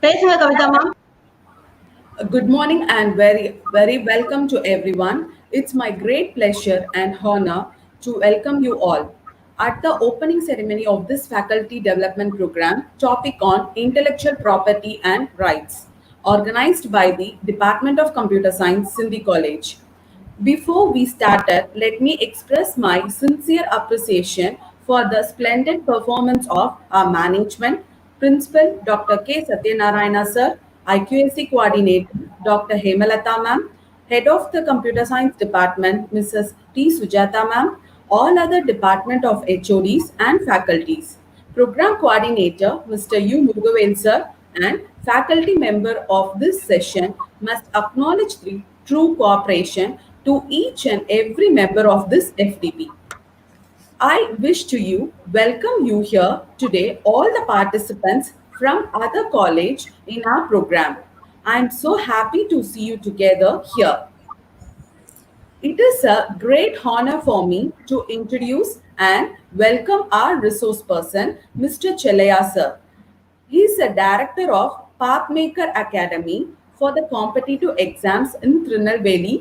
பேசுங்க Kavitha ma'am. Good morning and very welcome to everyone. It's my great pleasure and honor to welcome you all at the opening ceremony of this faculty development program topic on intellectual property and rights organized by the Department of Computer Science, Sindhi College. Before we started, let me express my sincere appreciation for the splendid performance of our management, Principal Dr. K. Satyanarayana Sir, IQAC Coordinator Dr. Hemalata Ma'am, Head of the Computer Science Department Mrs. T. Sujata Ma'am, all other Department of HODs and faculties, Program Coordinator Mr. U. Murugavel Sir, and faculty member of this session must acknowledge the true cooperation to each and every member of this FDP. I wish to welcome you here today, all the participants from other college in our program. I am so happy to see you together here. It is a great honor for me to introduce and welcome our resource person, Mr. Chelaya sir. He is a director of Pathmaker Academy for the competitive exams in Trinelveli.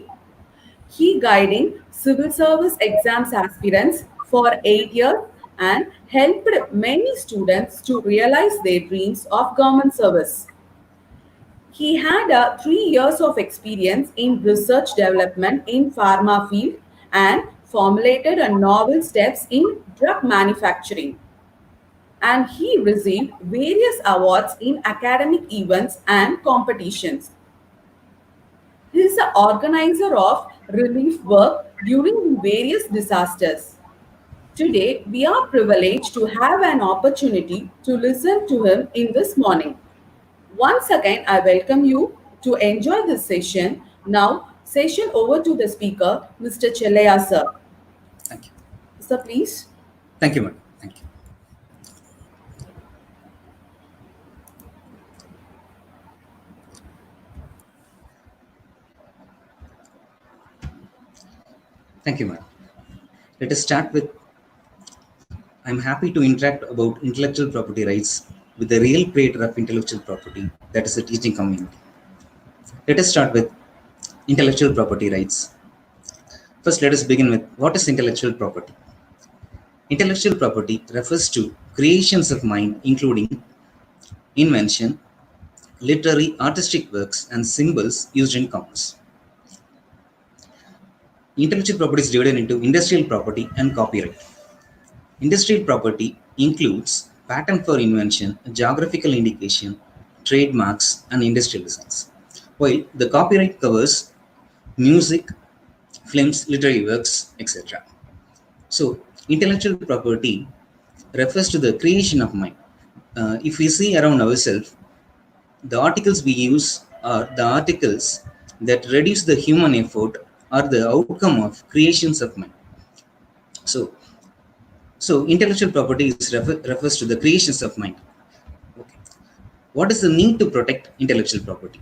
He guiding civil service exams aspirants for 8 years and helped many students to realize their dreams of government service. He had 3 years of experience in research development in pharma field and formulated a novel steps in drug manufacturing. And he received various awards in academic events and competitions. He is the organizer of relief work during various disasters. Today, we are privileged to have an opportunity to listen to him in this morning. Once again, I welcome you to enjoy this session. Now, session over to the speaker, Mr. Chelaya sir. Thank you. Sir, please. Thank you, madam. Thank you. Thank you, madam. Let us start with I'm happy to interact about intellectual property rights with the real creator of intellectual property, that is the teaching community. Let us start with intellectual property rights. First, let us begin with what is intellectual property. Intellectual property refers to creations of mind, including invention, literary, artistic works, and symbols used in commerce. Intellectual property is divided into industrial property and copyright. Industrial property includes patent for invention, geographical indication, trademarks, and industrial designs, while the copyright covers music, films, literary works, etc. So, intellectual property refers to the creation of mind. If we see around ourselves, the articles we use are the articles that reduce the human effort or the outcome of creations of mind. So intellectual property refers to the creations of mind. Okay. What is the need to protect intellectual property?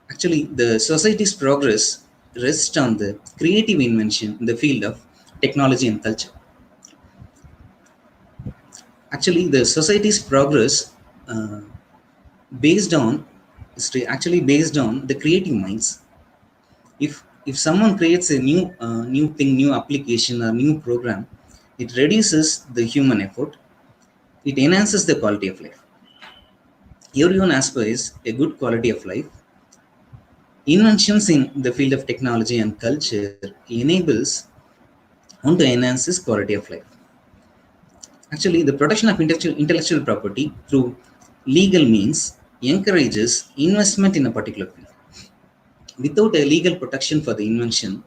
Actually, the society's progress rests on the creative invention in the field of technology and culture. Actually, the society's progress based on based on the creative minds. If someone creates a new thing, new application, or new program, it reduces the human effort. It enhances the quality of life. Everyone aspires a good quality of life. Inventions in the field of technology and culture enables one to enhance this quality of life. Actually, the protection of intellectual property through legal means encourages investment in a particular field. Without a legal protection for the invention,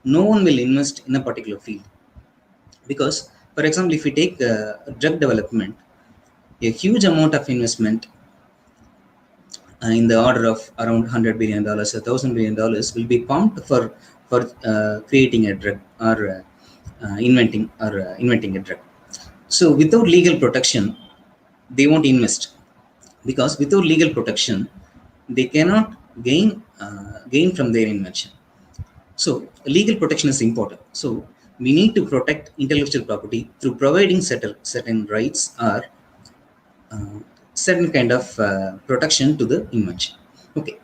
no one will invest in a particular field. Because, for example, if we take drug development, a huge amount of investment in the order of around $100 billion or $1,000 billion will be pumped for creating a drug or inventing a drug. So without legal protection, they won't invest, because without legal protection, they cannot gain from their invention. So legal protection is important. So we need to protect intellectual property through providing certain rights or certain kind of protection to the invention. Okay,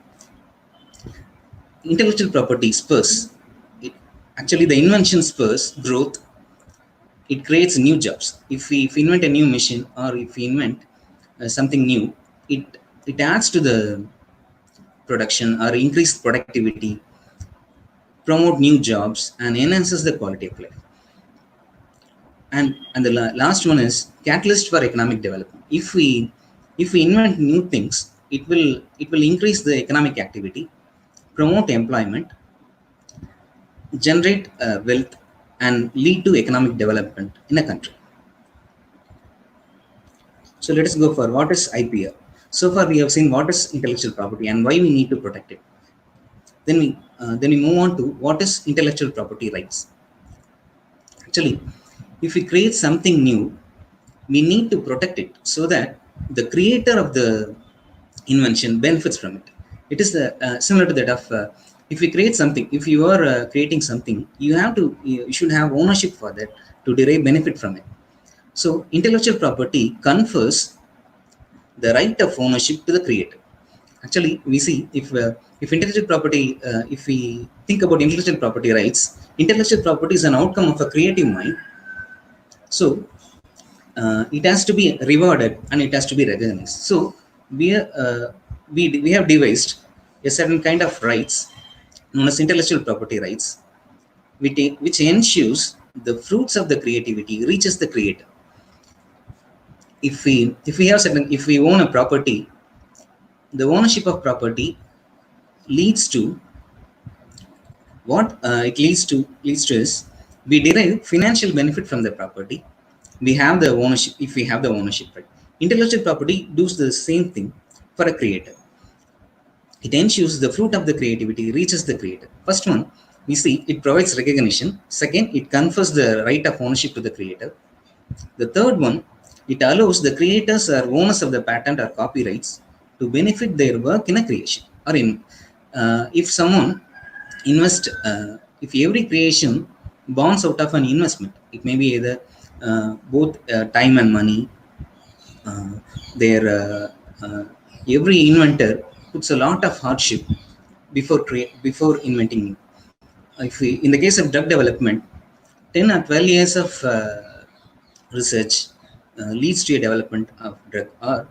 intellectual property spurs. It, actually, the invention spurs growth. It creates new jobs. If we invent a new machine or if we invent something new, it adds to the production or increase productivity, promote new jobs, and enhances the quality of life. And the last one is catalyst for economic development. If we invent new things, it will increase the economic activity, promote employment, generate wealth, and lead to economic development in a country. So let us go for what is IPR. So far we have seen what is intellectual property and why we need to protect it. Then we move on to what is intellectual property rights. Actually, if we create something new, we need to protect it so that the creator of the invention benefits from it. It is similar to that of if we create something, if you are creating something, you should have ownership for that to derive benefit from it. So intellectual property confers the right of ownership to the creator. Actually, we see if intellectual property, if we think about intellectual property rights, intellectual property is an outcome of a creative mind. So it has to be rewarded and it has to be recognized. So we have devised a certain kind of rights known as intellectual property rights, which ensures the fruits of the creativity reaches the creator. If we own a property, the ownership of property leads to what it leads to is we derive financial benefit from the property. We have the ownership. If we have the ownership right, intellectual property does the same thing for a creator. It ensures the fruit of the creativity reaches the creator. First one, we see it provides recognition. Second, it confers the right of ownership to the creator. The third one, it allows the creators or owners of the patent or copyrights to benefit their work in a creation. Or in if someone invest, if every creation bonds out of an investment, it may be either both time and money. Uh, their every inventor puts a lot of hardship before inventing new. If we, in the case of drug development, 10 or 12 years of research leads to a development of drug. Or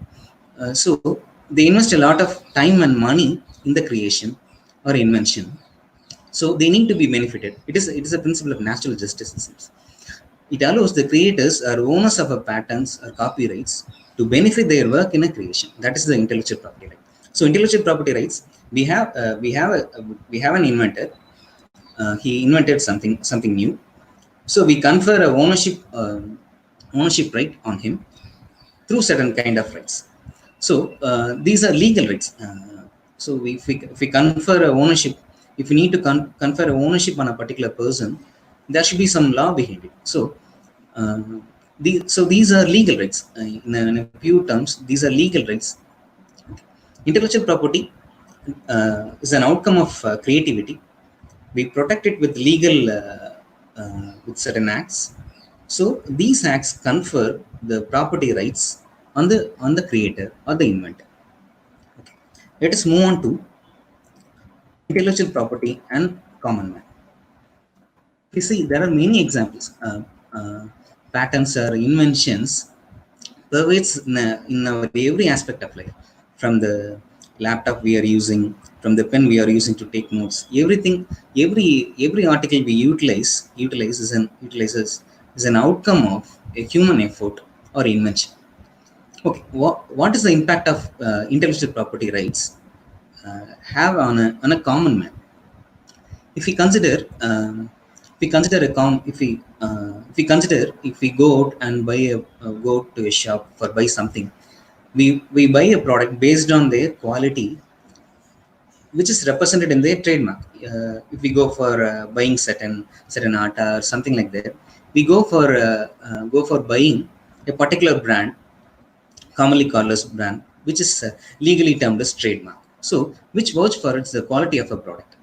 so they invest a lot of time and money in the creation or invention. So they need to be benefited. It is a principle of natural justice. It seems. It allows the creators or owners of a patents or copyrights to benefit their work in a creation. That is the intellectual property right. So intellectual property rights, we have an inventor. He invented something new. So we confer a ownership right on him through certain kind of rights. So these are legal rights. So if we confer a ownership, if we need to confer a ownership on a particular person, there should be some law behind it. So these are legal rights. In a few terms, these are legal rights. Intellectual property is an outcome of creativity. We protect it with legal with certain acts. So these acts confer the property rights on the creator or the inventor. Okay. Let us move on to intellectual property and common man. You see, there are many examples. Patents or inventions pervades in our every aspect of life, from the laptop we are using, from the pen we are using to take notes. Everything, every article we utilizes an outcome of a human effort or invention. Okay, what is the impact of intellectual property rights have on a common man? If we consider, if we go out and go to a shop for buy something, we buy a product based on their quality, which is represented in their trademark. If we go for buying certain art or something like that, we go for buying a particular brand, commonly called as brand, which is legally termed as trademark. So which vouch for it's the quality of a product.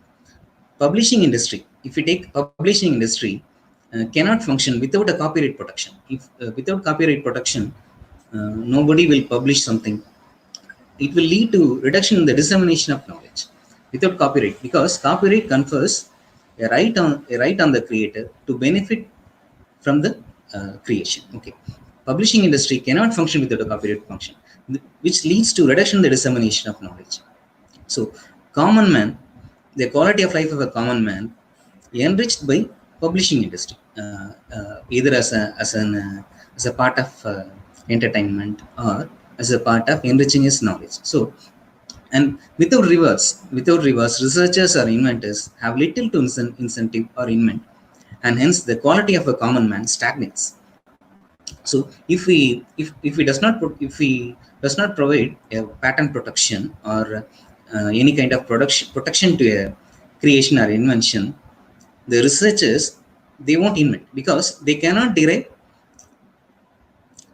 Publishing industry, if we take publishing industry, cannot function without a copyright protection. If without copyright protection, nobody will publish something. It will lead to reduction in the dissemination of knowledge without copyright, because copyright confers a right on the creator to benefit from the creation. Okay, publishing industry cannot function without a copyright function, which leads to reduction in the dissemination of knowledge. So common man, the quality of life of a common man enriched by publishing industry, either as a part of entertainment or as a part of enriching his knowledge. So, and without rewards, researchers or inventors have little to incentive or invent, and hence the quality of a common man stagnates. So if we does not provide a patent protection or any kind of protection to a creation or invention, the researchers, they won't invent because they cannot derive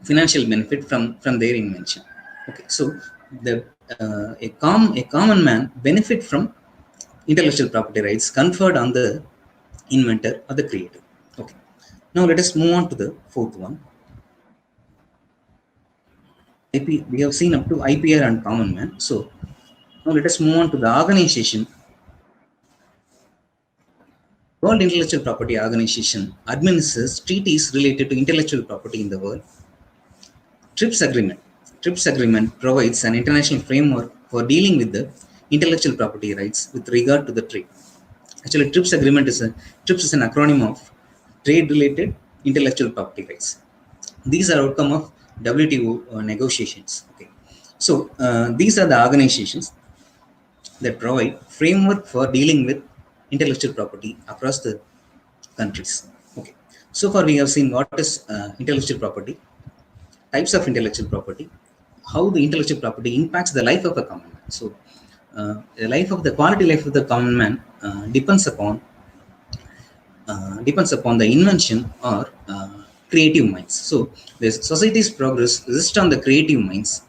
financial benefit from their invention. Okay, so the a common man benefit from intellectual property rights conferred on the inventor or the creator. Okay, now let us move on to the fourth one. We have seen up to IPR and common man. So now let us move on to the organization. World Intellectual Property Organization administers treaties related to intellectual property in the world. TRIPS Agreement. TRIPS Agreement provides an international framework for dealing with the intellectual property rights with regard to the trade. Actually, TRIPS is an acronym of trade-related intellectual property rights. These are outcome of WTO negotiations. Okay, so these are the organizations that provide framework for dealing with intellectual property across the countries. Okay, so far we have seen what is intellectual property, types of intellectual property, how the intellectual property impacts the life of a common man. So the quality life of the common man depends upon the invention or creative minds. So the society's progress rests on the creative minds.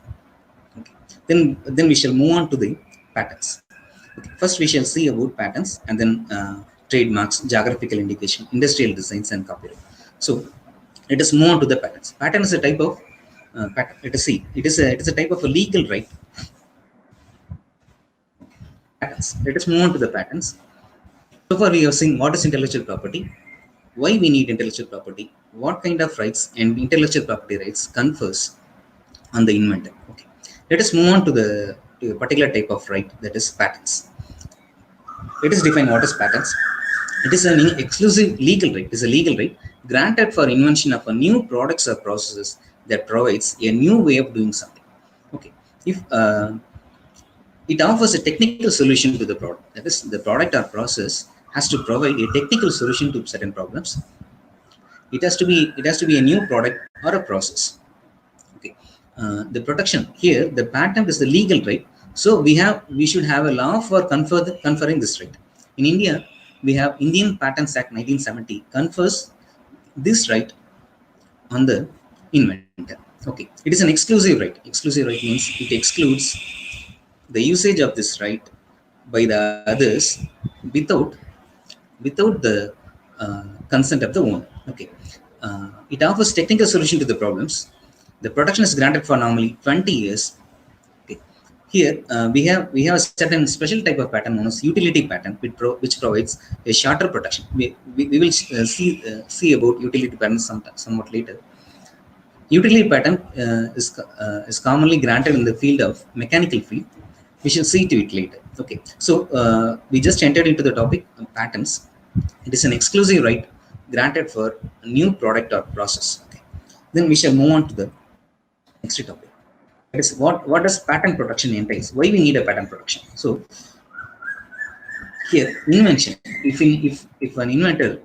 Okay. Then we shall move on to the patents. Okay. First we shall see about patents, and then trademarks, geographical indication, industrial designs, and copyright. So let us move on to the patents. Patent is a type of patent. Let us see. It is a type of a legal right. Patents. Let us move on to the patents. So far we have seen what is intellectual property, why we need intellectual property, what kind of rights and intellectual property rights confers on the inventor. Okay, let us move on to a particular type of right, that is patents. Let us define what is patents. It is an exclusive legal right. It is a legal right granted for invention of a new products or processes that provides a new way of doing something. Okay, if it offers a technical solution to the product, that is, the product or process has to provide a technical solution to certain problems. It has to be a new product or a process. Okay, the protection here, the patent is the legal right. So we should have a law for conferring this right. In India, we have Indian Patents Act 1970 confers this right on the inventor. Okay, it is an exclusive right. Exclusive right means it excludes the usage of this right by the others without the consent of the owner. Okay, it offers technical solution to the problems. The protection is granted for normally 20 years. Okay, here we have a certain special type of patent known as utility patent, which provides a shorter protection. We will see about utility patent somewhat later. Utility patent is commonly granted in the field of mechanical field. We shall see to it later. Okay, so we just entered into the topic of patents. It is an exclusive right granted for a new product or process. Okay, then we shall move on to the next topic. That is what does patent protection entails? Why we need a patent protection? So here, invention. If an inventor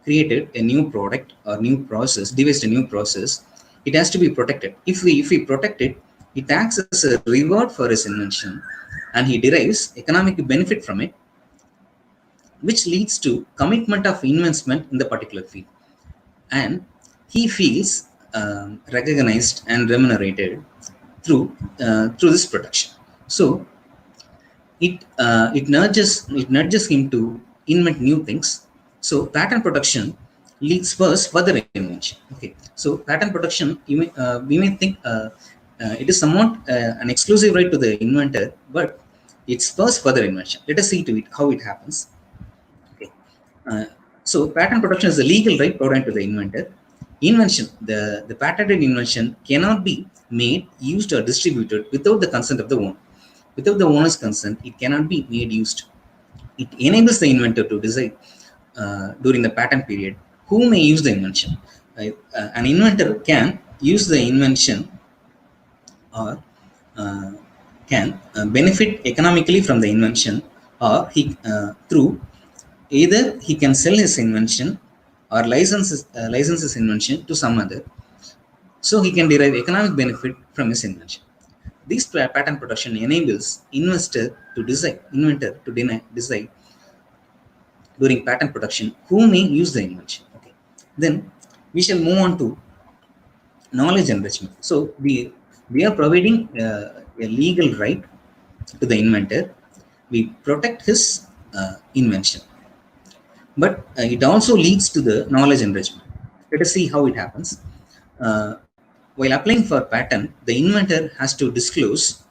created a new product or new process, devised a new process, it has to be protected. If we protect it, it acts as a reward for his invention, and he derives economic benefit from it, which leads to commitment of investment in the particular field, and he feels recognized and remunerated through this protection. So it nudges him to invent new things. So patent protection leads first further invention. Okay, so patent protection, we may think it is somewhat an exclusive right to the inventor, but it's first further invention. Let us see to it how it happens. Okay. Uh, so patent protection is a legal right provided to the inventor. Invention, the patented invention cannot be made, used, or distributed without the consent of the owner. Without the owner's consent, it cannot be made, used. It enables the inventor to decide during the patent period who may use the invention. An inventor can use the invention or uh, can benefit economically from the invention, or he through either he can sell his invention or license his invention to some other, so he can derive economic benefit from his invention. This patent protection enables inventor to decide during patent protection who may use the invention. Okay. Then we shall move on to knowledge enrichment. So we are providing a legal right to the inventor. We protect his invention, but it also leads to the knowledge enrichment. Let us see how it happens. Uh, while applying for patent, the inventor has to disclose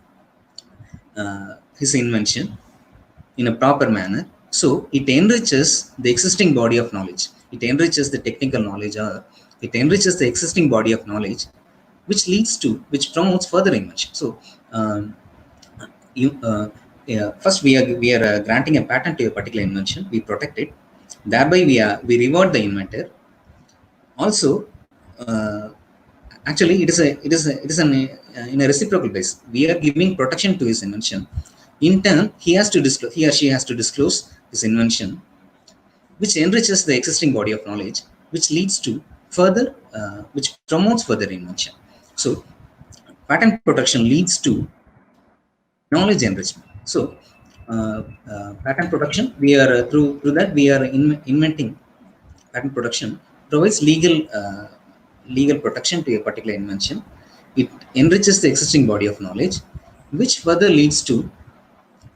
his invention in a proper manner. So it enriches the existing body of knowledge. It enriches the technical knowledge, or it enriches the existing body of knowledge, which promotes further invention. So you yeah, first we are granting a patent to a particular invention. We protect it. Thereby we reward the inventor. Also, uh, actually it is in a reciprocal base. We are giving protection to his invention. In turn, he or she has to disclose his invention, which enriches the existing body of knowledge, which leads to which promotes further invention. So patent protection leads to knowledge enrichment. So patent protection, we are through that we are inventing. Patent protection provides legal protection to a particular invention. It enriches the existing body of knowledge, which further leads to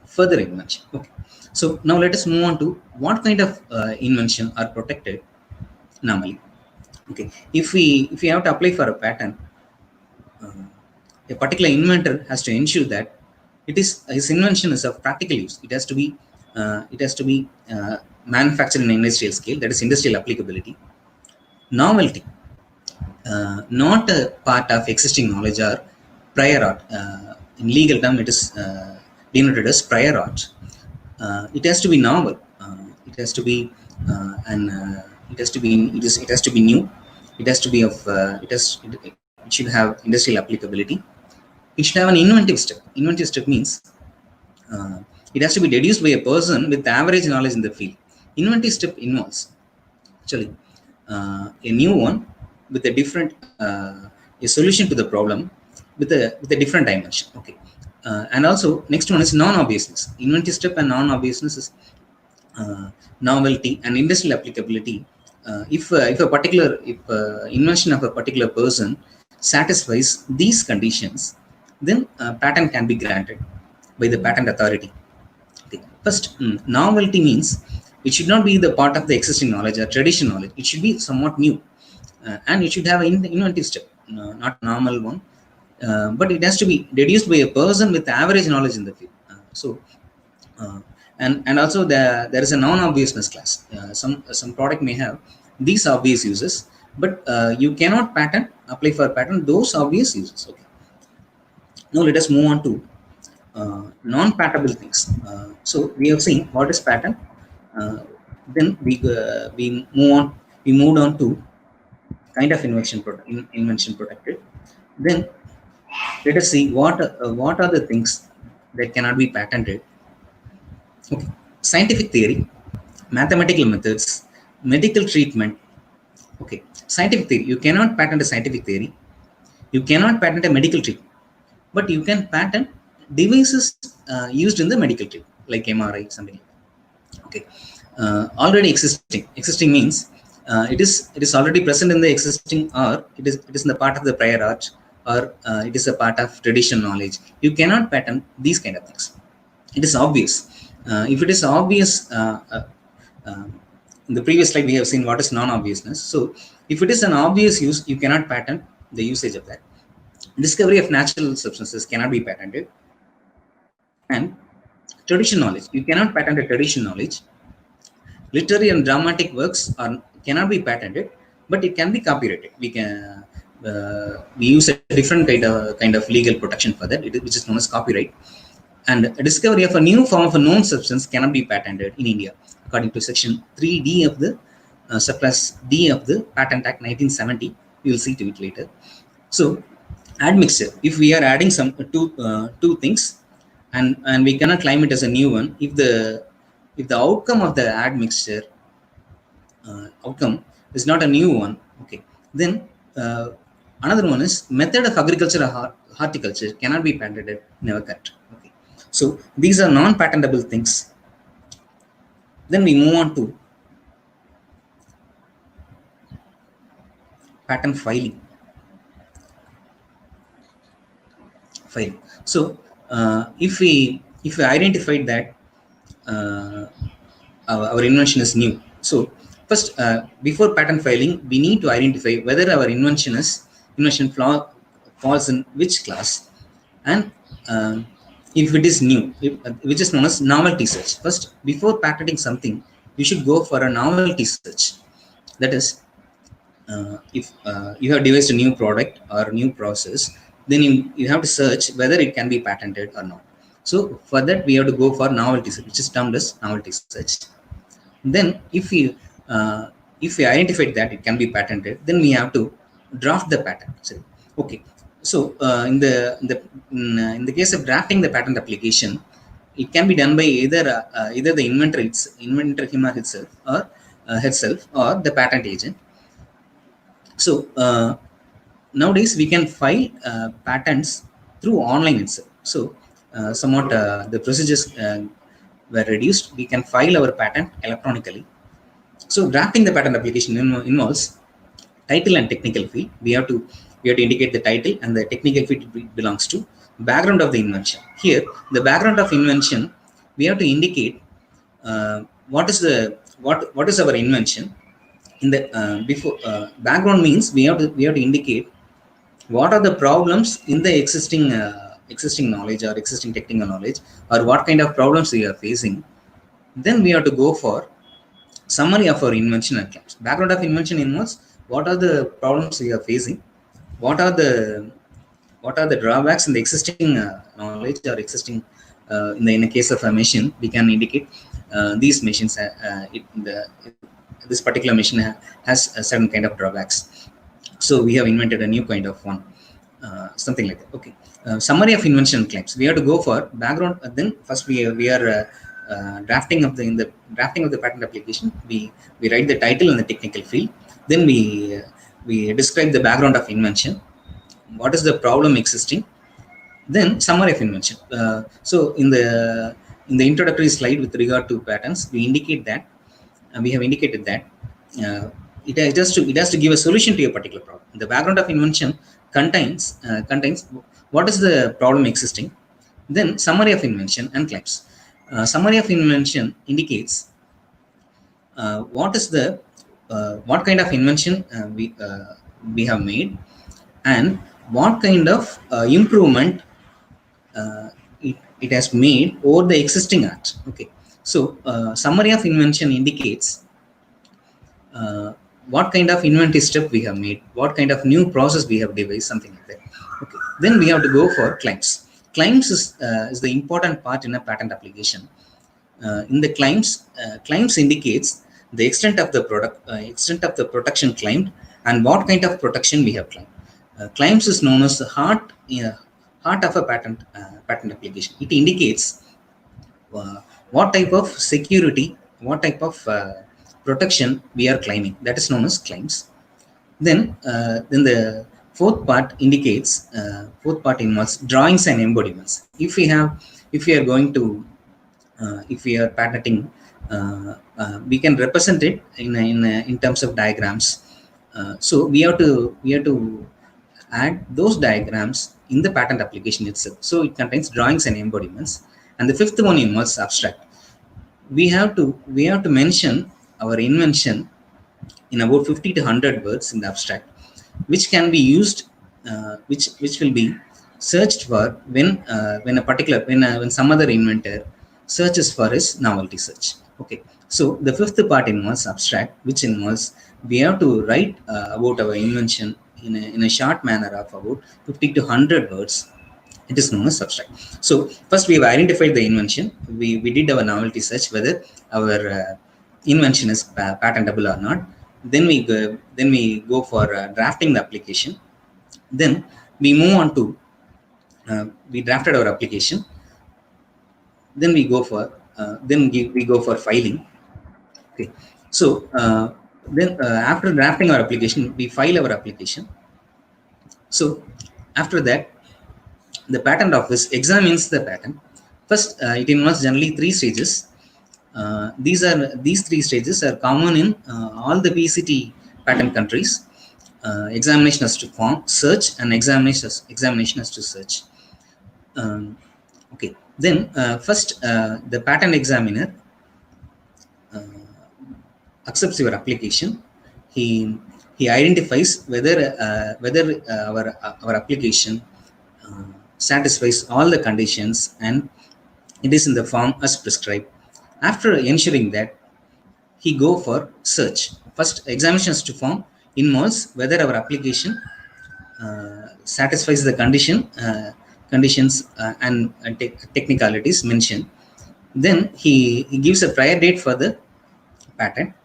further invention. Okay. So now let us move on to what kind of invention are protected normally. Okay. If we have to apply for a patent, uh, a particular inventor has to ensure that his invention is of practical use. It has to be manufactured in an industrial scale, that is industrial applicability. Novelty, not a part of existing knowledge or prior art. In legal term, it is denoted as prior art. It has to be novel. It has to be and it has to be new. It has to be of it should have industrial applicability. It should have an inventive step. Inventive step means uh, it has to be deduced by a person with average knowledge in the field. Inventive step involves actually a new one with a different a solution to the problem with a different dimension. Okay. And also next one is non-obviousness. Inventive step and non-obviousness is novelty and industrial applicability. If invention of a particular person satisfies these conditions, then patent can be granted by the patent authority. Okay. First, novelty means it should not be the part of the existing knowledge or traditional knowledge. It should be somewhat new, and it should have an inventive step, not normal one, but it has to be deduced by a person with average knowledge in the field. Uh, and also there is a non-obviousness class. Some product may have these obvious uses, but you cannot apply for patent those obvious uses. Okay. Now let us move on to non-patentable things. So we have seen what is patent. Uh, then we moved on to kind of invention protected. Then let us see what are the things that cannot be patented. Okay. Scientific theory, mathematical methods, medical treatment. Okay. Scientific theory, you cannot patent a scientific theory. You cannot patent a medical treatment, but you can patent devices used in the medical treatment, like MRI, something like that. Okay. Already existing means it is already present in the existing, or it is in the part of the prior art, or it is a part of traditional knowledge. You cannot patent these kind of things. It is obvious. If it is obvious, uh, In the previous slide we have seen what is non-obviousness. So if it is an obvious use, you cannot patent the usage of that. Discovery of natural substances cannot be patented. And traditional knowledge, you cannot patent a traditional knowledge. Literary and dramatic works are cannot be patented, but it can be copyrighted. We use a different kind of legal protection for that, which is known as copyright. And a discovery of a new form of a known substance cannot be patented in India, according to Section 3D of the subclass D of the Patent Act 1970. We will see to it later. So, admixture. If we are adding some two things, and we cannot claim it as a new one, if the outcome of the admixture outcome is not a new one, okay, then another one is method of agriculture or horticulture cannot be patented in our country. Okay, so these are non-patentable things. Then we move on to patent filing. So if we identified that our invention is new, so first before patent filing we need to identify whether our invention falls in which class, and if it is new, which is known as novelty search. First, before patenting something, you should go for a novelty search. That is, if you have devised a new product or new process, then you have to search whether it can be patented or not. So for that we have to go for novelty search, which is termed as novelty search. Then if we identified that it can be patented, then we have to draft the patent. So, okay, so in the case of drafting the patent application, it can be done by either the inventor him or herself or the patent agent. So nowadays we can file patents through online itself. So somewhat the procedures were reduced. We can file our patent electronically. So drafting the patent application involves title and technical field. We have to indicate the title, and the technical field belongs to background of the invention. Here, the background of invention, we have to indicate what is our invention. In the before background means we have to indicate what are the problems in the existing knowledge or existing technical knowledge, or what kind of problems we are facing. Then we have to go for summary of our invention and claims. Background of invention involves what are the problems we are facing, what are the drawbacks in the existing knowledge or existing in the case of a machine, we can indicate these machines this particular machine has a certain kind of drawbacks, so we have invented a new kind of one, something like that. Okay, summary of invention claims. We have to go for background. Then first we are drafting of the patent application. We write the title and the technical field. Then we describe the background of invention. What is the problem existing? Then summary of invention. So in the introductory slide with regard to patents, we indicate that we have indicated that it has to give a solution to a particular problem. The background of invention contains what is the problem existing. Then summary of invention and claims. Summary of invention indicates what kind of invention we have made, and what kind of improvement it has made over the existing art. Okay, so summary of invention indicates what kind of inventive step we have made, what kind of new process we have devised, something like that. Okay, then we have to go for claims. Claims is the important part in a patent application. In the claims indicates the extent of the protection claimed, and what kind of protection we have claimed. Claims is known as the heart of a patent application. It indicates what type of security, what type of protection we are claiming. That is known as claims. Then the fourth part involves drawings and embodiments. If we are patenting, we can represent it in terms of diagrams. So we have to add those diagrams in the patent application itself. So it contains drawings and embodiments. And the fifth one involves abstract. We have to mention our invention in about 50 to 100 words in the abstract, which can be used, which will be searched for when a particular when some other inventor searches for his novelty search. Okay, so the fifth part involves abstract, which involves we have to write about our invention in a short manner of about 50 to 100 words. It is known as abstract. So first we have identified the invention. We did our novelty search whether our invention is patentable or not. Then we go for drafting the application. Then we move on to we drafted our application. Then we go for filing. Okay, so then after drafting our application, we file our application. So after that, the patent office examines the patent. First, it involves generally three stages. These three stages are common in all the PCT patent countries. Examination as to form, search, and examination as to search. Okay. Then first, the patent examiner uh, accepts your application. He identifies whether our application uh, satisfies all the conditions and it is in the form as prescribed. After ensuring that, he go for search. First, examinations to form involves whether our application satisfies the conditions and technicalities mentioned. Then he gives a prior date for the patent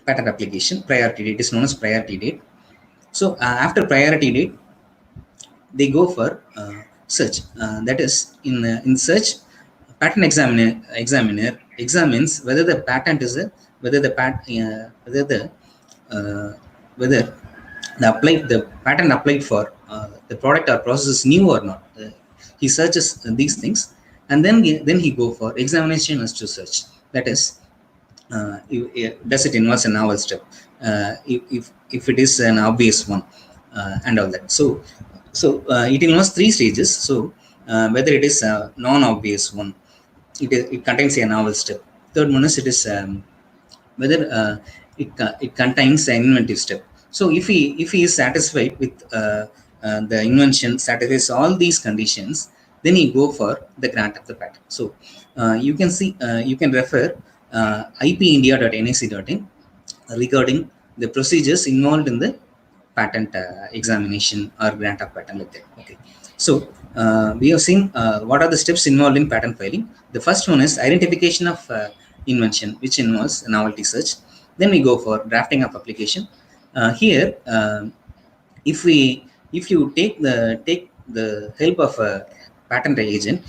patent application. Priority date is known as priority date. So after priority date, they go for search. That is, in search, examiner examines whether the patent is a whether the pat whether the uh, whether the patent applied for the product or process is new or not. He searches these things, and then he go for examination as to search. That is, does it involve a novel step? If it is an obvious one, and all that. So it involves three stages. So whether it is a non-obvious one, it contains a novel step. Third one is it is whether it contains an inventive step. So if he is satisfied with the invention satisfies all these conditions, then he go for the grant of the patent. So you can refer ipindia.nic.in regarding the procedures involved in the patent examination or grant of patent, like that. Okay. So we have seen what are the steps involved in patent filing. The first one is identification of invention, which involves novelty search. Then we go for drafting of application. Here, if you take the help of a patent agent,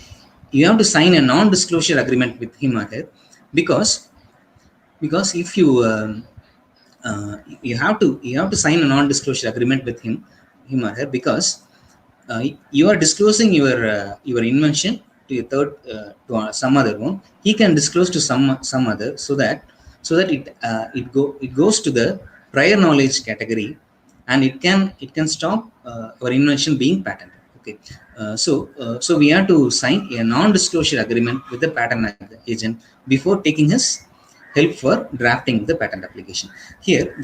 you have to sign a non-disclosure agreement with him or her, because if you have to sign a non-disclosure agreement with him or her, because you are disclosing your invention to a third to some other one. He can disclose to some other, so that it goes to the prior knowledge category, and it can stop our invention being patented. Okay. So we have to sign a non-disclosure agreement with the patent agent before taking his help for drafting the patent application. Here,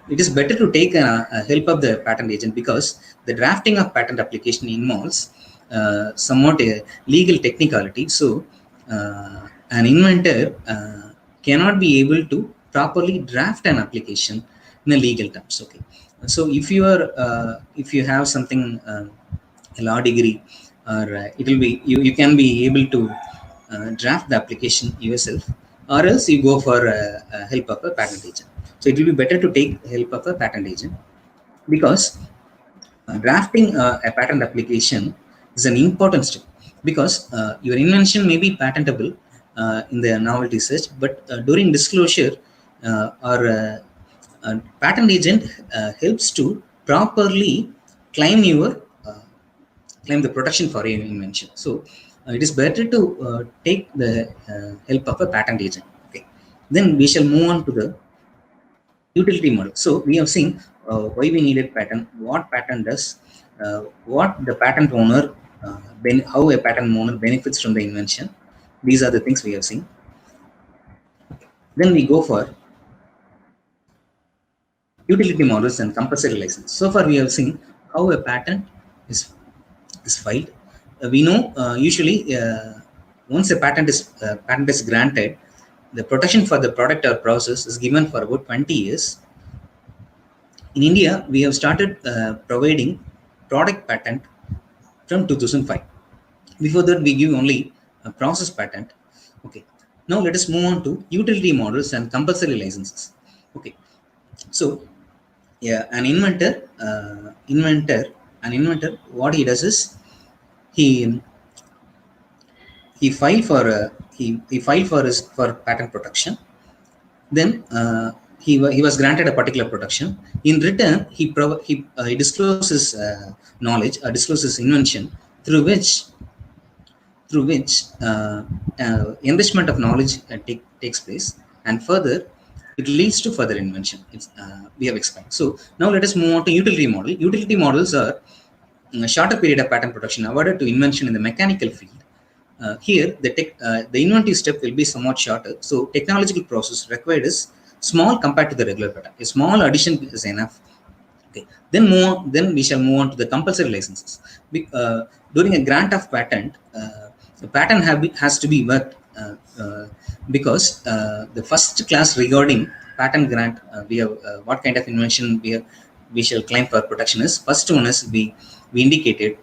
it is better to take a help of the patent agent, because the drafting of patent application involves somewhat a legal technicality. So an inventor cannot be able to properly draft an application in a legal terms. Okay. So if you have something, a law degree, or it will be you can be able to draft the application yourself, or else you go for help of a patent agent. So it will be better to take help of a patent agent, because drafting a patent application is an important step, because your invention may be patentable in the novelty search, but during disclosure, or patent agent helps to properly claim your claim the protection for your invention. So it is better to take the help of a patent agent. Okay. Then we shall move on to the utility model. So we have seen why we needed patent, what patent does, what the patent owner, how a patent owner benefits from the invention. These are the things we have seen. Then we go for utility models and compulsory license. So far, we have seen how a patent is filed. We know usually once a patent is granted, the protection for the product or process is given for about 20 years. In India, we have started providing product patent from 2005. Before that, we give only a process patent. Okay. Now let us move on to utility models and compulsory licenses. Okay. So yeah, an inventor, what he does is he he filed for he filed for his for patent protection. Then he was granted a particular protection. In return, he discloses knowledge or discloses invention through which enrichment of knowledge takes place, and further it leads to further invention. We have explained. So now let us move on to utility model. Utility models are a shorter period of patent protection awarded to invention in the mechanical field. Here, the inventive step will be somewhat shorter. So, technological process required is small compared to the regular patent. A small addition is enough. Okay. Then we shall move on to the compulsory licenses. During a grant of patent, the patent has to be worked because the first class regarding patent grant, we have what kind of invention we shall claim for protection is. First one is we indicated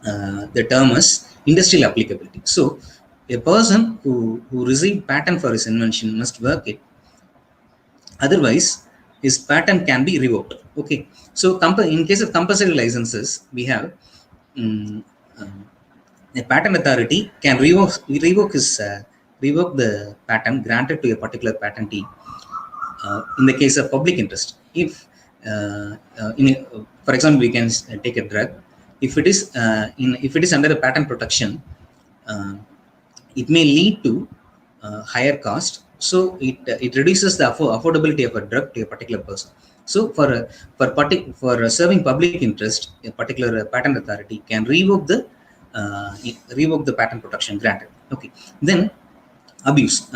the term is industrial applicability. So a person who received patent for his invention must work it. Otherwise, his patent can be revoked. Okay. So in case of compulsory licenses, we have a patent authority can revoke the patent granted to a particular patentee in the case of public interest. If for example, we can take a drug. If it is under the patent protection, it may lead to higher cost. So it reduces the affordability of a drug to a particular person. So for serving public interest, a particular patent authority can revoke the patent protection granted. Okay. Then abuse.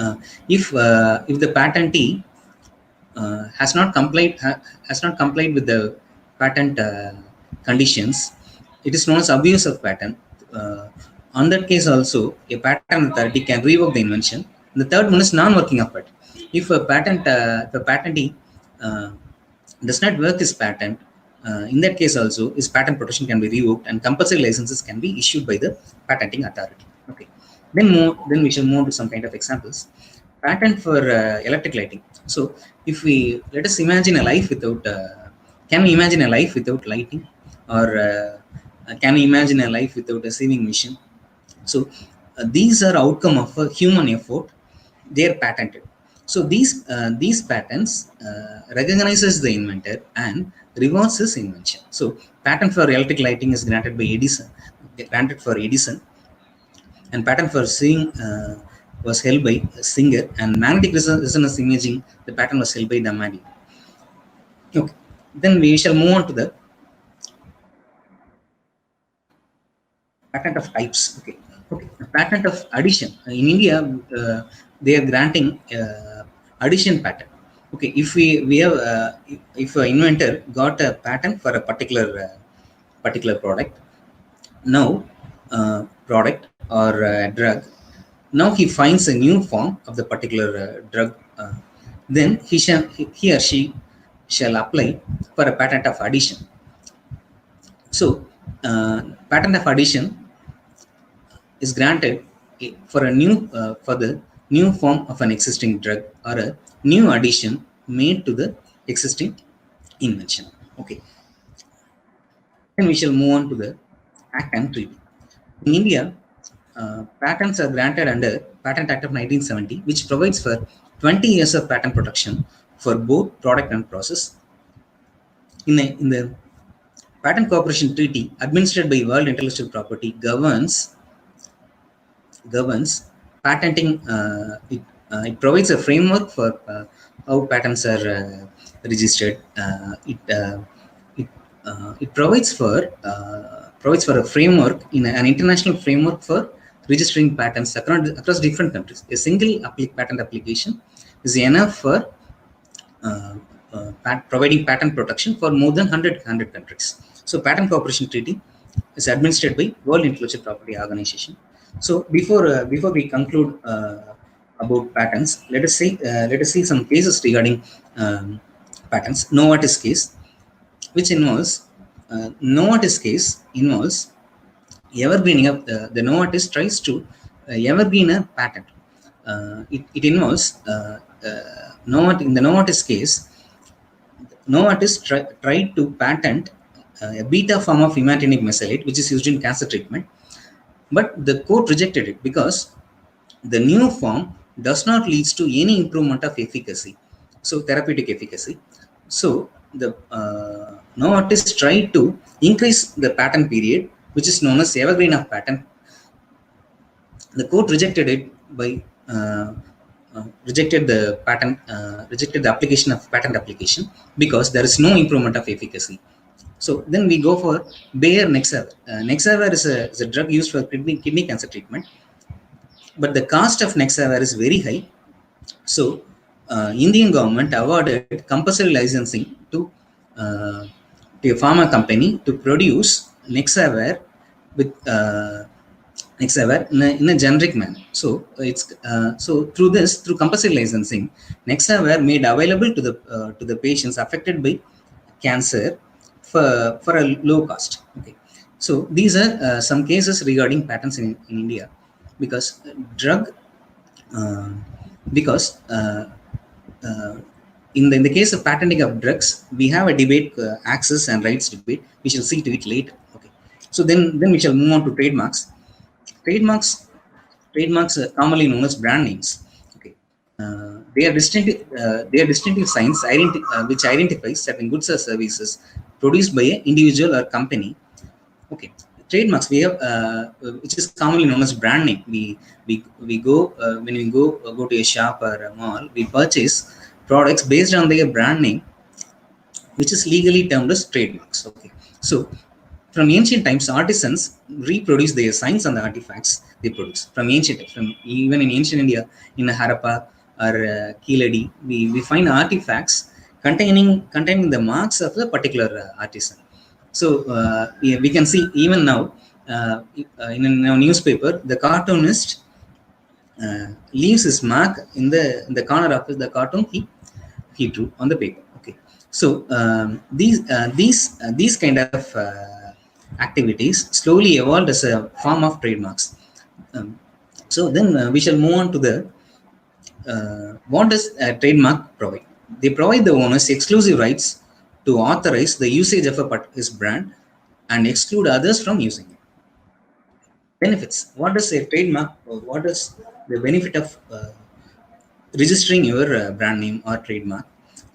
If the patentee has not complied with the patent conditions, it is known as abuse of patent. On that case also, a patent authority can revoke the invention. The third one is non-working of patent. If a patentee does not work his patent, in that case also, his patent protection can be revoked and compulsory licenses can be issued by the patenting authority. Okay. Then we shall move to some kind of examples. Patent for electric lighting. So if let us imagine a life without, can we imagine a life without lighting, or can we imagine a life without a sewing machine? So these are outcome of a human effort. They are patented. So these patents recognizes the inventor and rewards his invention. So patent for electric lighting is granted for Edison, and patent for sewing was held by Singer, and magnetic resonance imaging, the patent was held by Damadi. Okay. Then we shall move on to the patent of types. Okay. Okay. The patent of addition. In India, they are granting addition patent. Okay. If we have if an inventor got a patent for a particular product, now product or drug, now he finds a new form of the particular drug. Then he or she shall apply for a patent of addition. So patent of addition is granted for the new form of an existing drug or a new addition made to the existing invention. Okay. Then we shall move on to the Act and Treaty. In India, patents are granted under Patent Act of 1970, which provides for 20 years of patent protection for both product and process. In the Patent Cooperation Treaty, administered by World Intellectual Property, governs patenting. It provides a framework for how patents are registered. It provides for a framework in an international framework for registering patents across different countries. A single patent application is enough for providing patent protection for more than 100 countries. So patent cooperation treaty is administered by World Intellectual Property Organization. So before we conclude about patents, let us see some cases regarding patents. Novartis case, which involves Novartis case involves evergreening of the Novartis tries to evergreen a patent. It involves in the Novartis case, Novartis tried to patent a beta form of imatinib mesylate, which is used in cancer treatment, but the court rejected it because the new form does not lead to any improvement of efficacy, so therapeutic efficacy. So the Novartis tried to increase the patent period, which is known as evergreen of patent. The court rejected it by rejected the application of patent application because there is no improvement of efficacy. So then we go for Bayer Nexavar. Nexavar is a drug used for kidney cancer treatment, but the cost of Nexavar is very high. So Indian government awarded compulsory licensing to a pharma company to produce Nexavar with Nexavar in a generic manner. So through compulsory licensing, Nexavar made available to the patients affected by cancer for a low cost. Okay, so these are some cases regarding patents in India, because drug uh, because in the case of patenting of drugs, we have a debate, access and rights debate. We shall see to it later. Okay, so then we shall move on to trademarks. Trademarks trademarks commonly known as brand names. Okay, they are distinctive signs which identifies certain goods or services produced by an individual or company. Okay, trademarks we have, which is commonly known as brand name. We go when we go to a shop or a mall, we purchase products based on their brand name, which is legally termed as trademarks. Okay, so from ancient times, artisans reproduce their signs and the artifacts they produce. From ancient times, from even in ancient India, in Harappa or Kiladi, we find artifacts containing the marks of the particular artisan. So we can see even now in a newspaper, the cartoonist leaves his mark in the corner of the cartoon he drew on the paper. Okay, so these kind of activities slowly evolved as a form of trademarks. So then we shall move on to the what does a trademark provide? They provide the owners exclusive rights to authorize the usage of his brand and exclude others from using it. Benefits. What does a trademark, or what is the benefit of registering your brand name or trademark?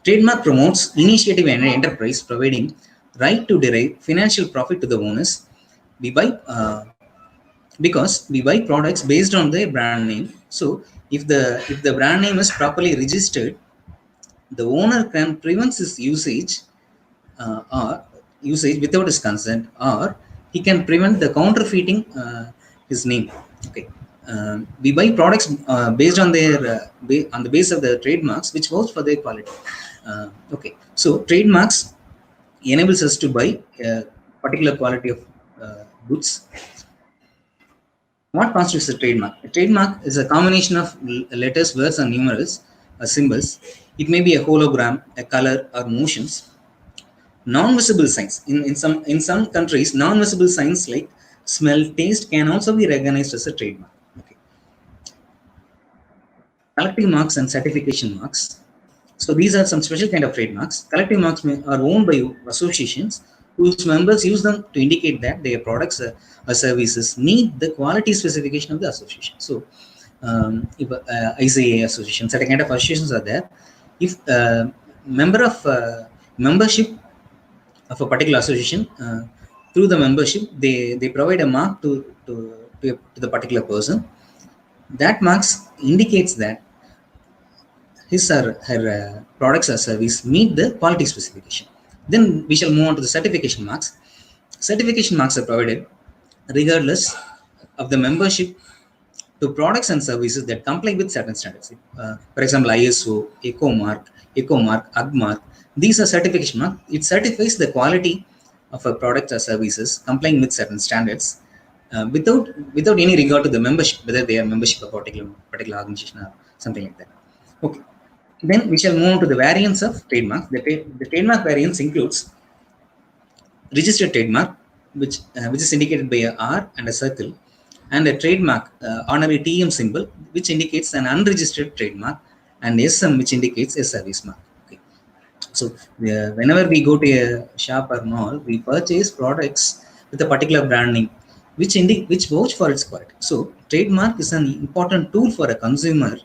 Trademark promotes initiative and enterprise, providing right to derive financial profit to the owners. We buy because we buy products based on their brand name. So if the brand name is properly registered, the owner can prevent his or usage without his consent, or he can prevent the counterfeiting his name. Okay, we buy products based on their on the base of the trademarks, which works for their quality. Okay, so trademarks enables us to buy a particular quality of goods. What constitutes a trademark? A trademark is a combination of letters, words, and numerals, symbols. It may be a hologram, a color, or motions. Non-visible signs. In some countries, non-visible signs like smell, taste can also be recognized as a trademark. Okay. Collective marks and certification marks. So these are some special kind of trademarks. Collective marks are owned by associations whose members use them to indicate that their products or services meet the quality specification of the association. So if ICA association, certain kind of associations are there. If membership of a particular association, through the membership, they provide a mark to the particular person. That marks indicates that his or her products or service meet the quality specification. Then we shall move on to the certification marks. Certification marks are provided regardless of the membership to products and services that comply with certain standards. For example, ISO, EcoMark, UGMark. These are certification mark. It certifies the quality of a product or services complying with certain standards, without any regard to the membership, whether they are membership of a particular organization or something like that. Okay. Then we shall move on to the variants of trademark. The trademark variants includes registered trademark, which is indicated by a R and a circle, and a trademark honorary TM symbol, which indicates an unregistered trademark, and SM, which indicates a service mark. Okay. So whenever we go to a shop or mall, we purchase products with a particular branding, which vouch for its quality. So trademark is an important tool for a consumer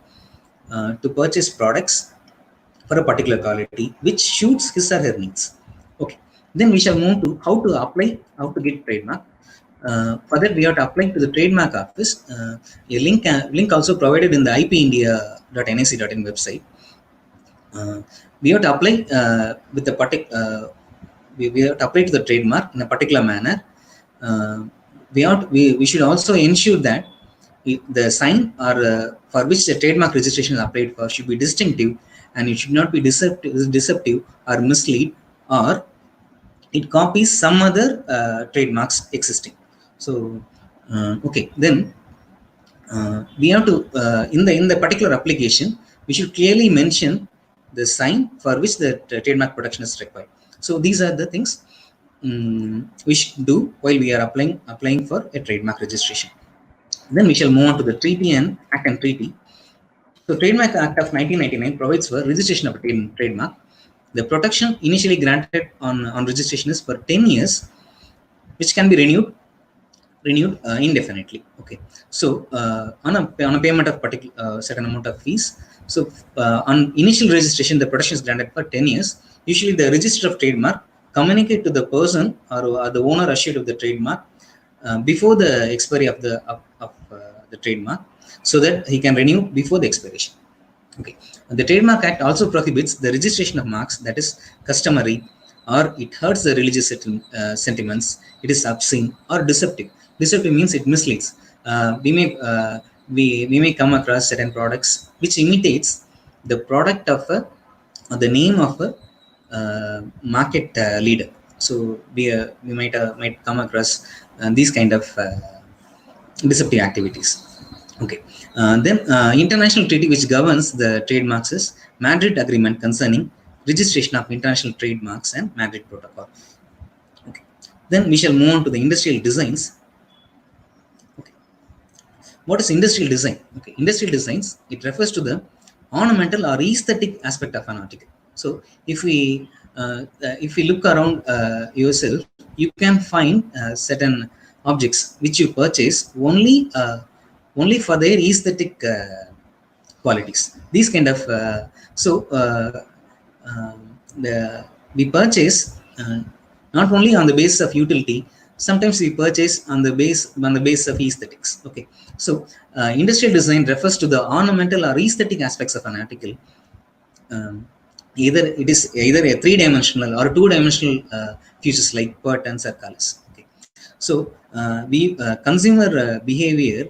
to purchase products for a particular quality which suits his or her needs. Okay. Then we shall move to how to get trademark. For that, we have to apply to the trademark office. A link also provided in the ipindia.nic.in website. We have to apply with a particular. We have to apply to the trademark in a particular manner. We should also ensure that the sign or for which the trademark registration is applied for should be distinctive, and it should not be deceptive or mislead, or it copies some other trademarks existing. So okay, then we have to in the particular application, we should clearly mention the sign for which the trademark protection is required. So these are the things we should do while we are applying for a trademark registration. Then we shall move on to the treaty and act and treaty. So Trademark Act of 1999 provides for registration of a trademark. The protection initially granted on registration is for 10 years, which can be renewed indefinitely. Okay. So on a payment of certain amount of fees. So on initial registration, the protection is granted for 10 years. Usually the register of trademark communicate to the person or the owner assured of the trademark before the expiry of the trademark, so that he can renew before the expiration. Okay. The Trademark Act also prohibits the registration of marks that is customary, or it hurts the religious sentiments, it is obscene or deceptive. Deceptive means it misleads. We may come across certain products which imitates the product of the name of a market leader. So we might come across these kind of deceptive activities. Okay. Then international treaty which governs the trademarks is Madrid Agreement concerning registration of international trademarks and Madrid Protocol. Okay. Then we shall move on to the industrial designs. Okay. What is industrial design? Okay. Industrial designs, it refers to the ornamental or aesthetic aspect of an article. So if we look around yourself, you can find certain objects which you purchase only for their aesthetic qualities. These kind of we purchase not only on the basis of utility. Sometimes we purchase on the basis of aesthetics. Okay. So industrial design refers to the ornamental or aesthetic aspects of an article. Either it is either a 3-dimensional or 2-dimensional features like patterns or colors. Okay. So consumer behavior.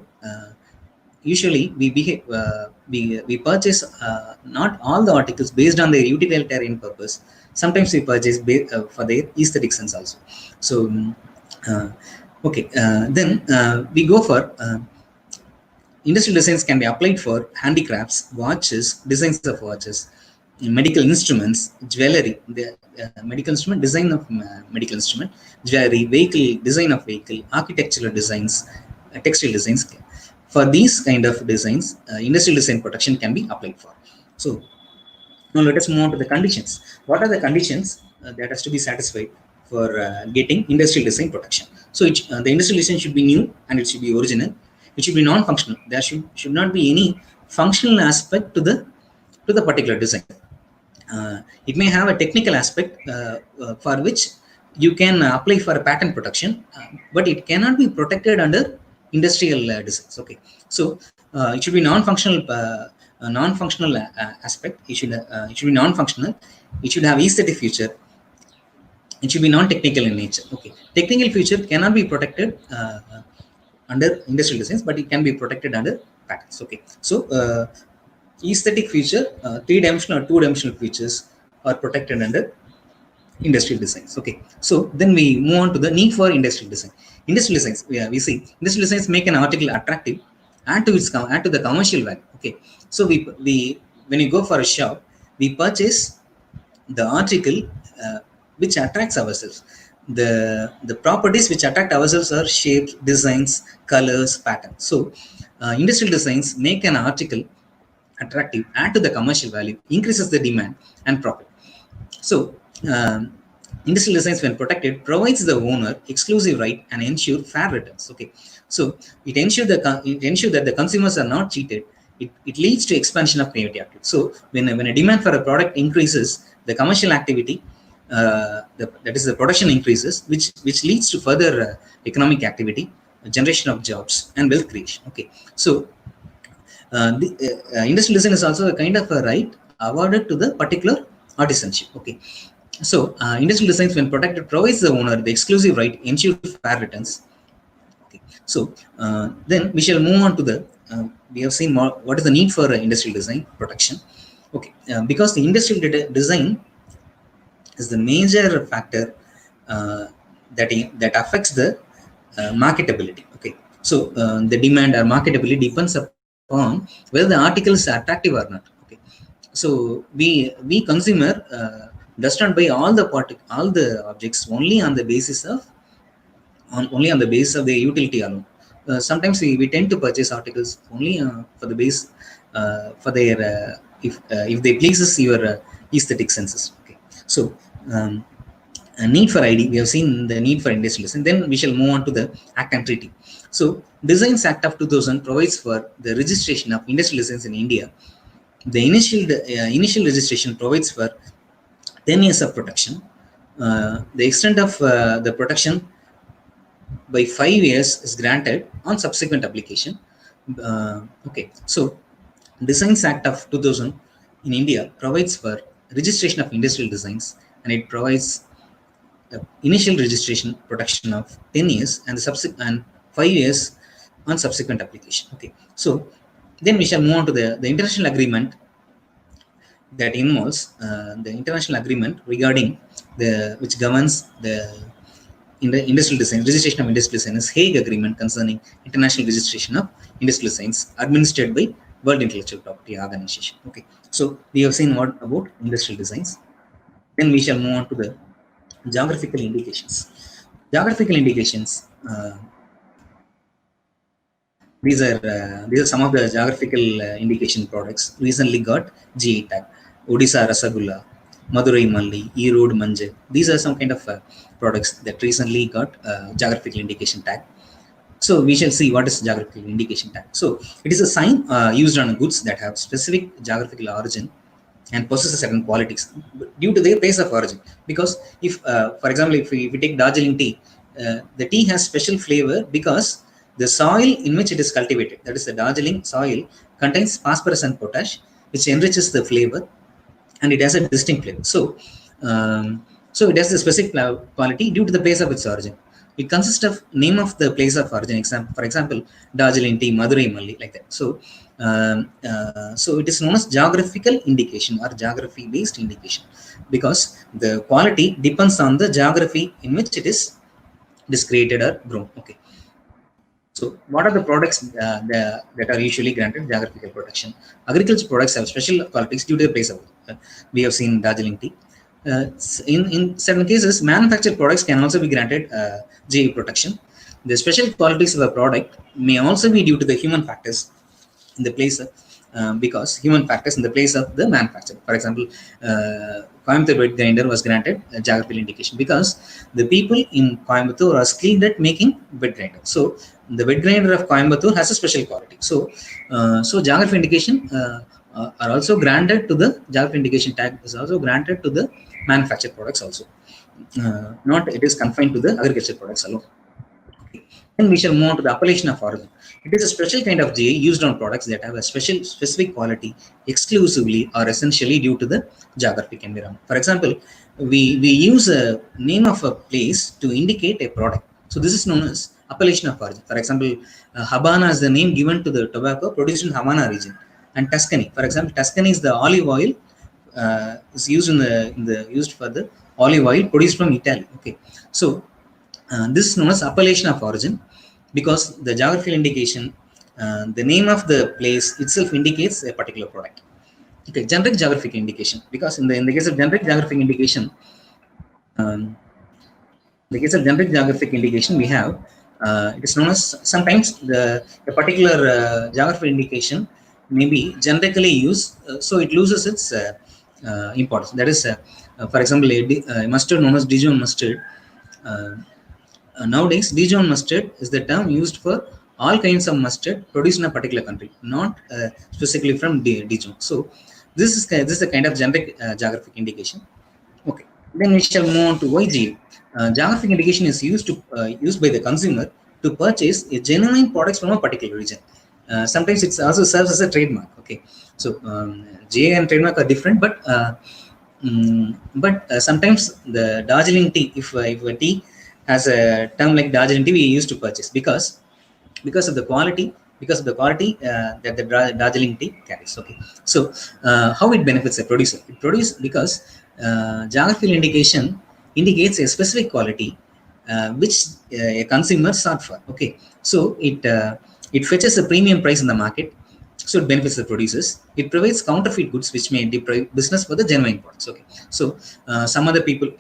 Usually we purchase not all the articles based on their utilitarian purpose. Sometimes we purchase for their aesthetic sense also. So okay, then we go for industrial designs can be applied for handicrafts, watches, designs of watches, medical instruments, jewelry, the medical instrument, design of medical instrument, jewelry, vehicle, design of vehicle, architectural designs, textile designs. For these kind of designs, industrial design protection can be applied for. So now let us move on to the conditions. What are the conditions that has to be satisfied for getting industrial design protection? So the industrial design should be new and it should be original. It should be non-functional. There should not be any functional aspect to the particular design. It may have a technical aspect for which you can apply for a patent protection, but it cannot be protected under industrial designs. Okay. So it should be non-functional aspect. It should be non-functional. It should have aesthetic feature. It should be non-technical in nature. Okay. Technical feature cannot be protected under industrial designs, but it can be protected under patterns. Okay, so aesthetic feature, three-dimensional or two-dimensional features are protected under industrial designs. Okay, so then we move on to the need for industrial design. Industrial designs, yeah, we see industrial designs make an article attractive and to add to the commercial value. Okay, so we when you go for a shop, we purchase the article which attracts ourselves. The properties which attract ourselves are shapes, designs, colors, patterns. So industrial designs make an article attractive, add to the commercial value, increases the demand and profit. So industrial designs, when protected, provides the owner exclusive right and ensure fair returns. Okay, so it ensures that the consumers are not cheated. It leads to expansion of creativity activity. So when a demand for a product increases, the commercial activity, that is the production increases, which leads to further economic activity, generation of jobs and wealth creation. Okay, so industrial design is also a kind of a right awarded to the particular artisanship. Okay, so industrial designs, when protected, provides the owner the exclusive right, ensure fair returns. Okay, so then we shall move on to the we have seen more, what is the need for industrial design protection. Okay, because the industrial design is the major factor uh, that affects the marketability. Okay, so the demand or marketability depends upon whether the article is attractive or not. Okay, so we consumer does not buy all the objects only on the basis of only on the basis of their utility alone. Sometimes we tend to purchase articles only for the base for their if they pleases your aesthetic senses. Okay, so um, a need for ID, we have seen the need for industrial design. Then we shall move on to the Act and Treaty. So Designs Act of 2000 provides for the registration of industrial designs in India. The initial registration provides for 10 years of protection. The extent of the protection by 5 years is granted on subsequent application. Okay, so Designs Act of 2000 in India provides for registration of industrial designs, and it provides initial registration protection of 10 years and the subsequent and 5 years on subsequent application. Okay, so then we shall move on to the international agreement that involves the international agreement regarding the which governs the in the industrial design, registration of industrial design is Hague Agreement concerning international registration of industrial designs, administered by World Intellectual Property Organization. Okay, so we have seen what about industrial designs. Then we shall move on to the geographical indications. Geographical indications. These are some of the geographical indication products recently got GI tag. Odisha Rasagulla, Madurai Malli, Erode Manjal. These are some kind of products that recently got geographical indication tag. So we shall see what is geographical indication tag. So it is a sign used on goods that have specific geographical origin and possess certain qualities due to their place of origin. Because if, for example, if we take Darjeeling tea, the tea has special flavor because the soil in which it is cultivated, that is the Darjeeling soil, contains phosphorus and potash, which enriches the flavor, and it has a distinct flavor. So it has the specific quality due to the place of its origin. It consists of name of the place of origin. For example, Darjeeling tea, Madurai Malli, like that. So it is known as geographical indication or geography-based indication because the quality depends on the geography in which it is created or grown. Okay. So what are the products that are usually granted geographical protection? Agriculture products have special qualities due to the place of we have seen Darjeeling tea. In certain cases, manufactured products can also be granted GI protection. The special qualities of a product may also be due to the human factors in the place of, because human factors in the place of the manufacturer. For example, Coimbatore wet grinder was granted a geographical indication because the people in Coimbatore are skilled at making wet grinder. So the wet grinder of Coimbatore has a special quality. So geographical indication are also granted to the geographical indication tag is also granted to the manufactured products also. Not it is confined to the agricultural products alone. Okay. Then we shall move on to the appellation of origin. It is a special kind of GI used on products that have a specific quality exclusively or essentially due to the geographic environment. For example, we use a name of a place to indicate a product. So this is known as appellation of origin. For example, Habana is the name given to the tobacco produced in Havana region. And Tuscany, for example, Tuscany is the olive oil is used in the used for the olive oil produced from Italy. Okay, so this is known as appellation of origin because the geographical indication, the name of the place itself indicates a particular product. Okay, generic geographic indication, because in the case of generic geographic indication, um, in the case of generic geographic indication, we have it is known as sometimes the particular geographic indication may be generically used, so it loses its importance. That is, for example, a mustard known as Dijon mustard. Uh, Nowadays, Dijon mustard is the term used for all kinds of mustard produced in a particular country, not specifically from Dijon. So, this is a kind of generic geographic indication. Okay, then we shall move on to YGA. Geographic indication is used by the consumer to purchase a genuine products from a particular region. Sometimes it also serves as a trademark. Okay, so GA and trademark are different, but sometimes the Darjeeling tea, if a tea has a term like Darjeeling tea, we used to purchase because of the quality, that the Darjeeling tea carries. Okay, so how it benefits a producer? It produces because geographical indication indicates a specific quality which a consumer sought for. Okay, so it fetches a premium price in the market, so it benefits the producers. It provides counterfeit goods which may deprive business for the genuine products. Okay, so some other people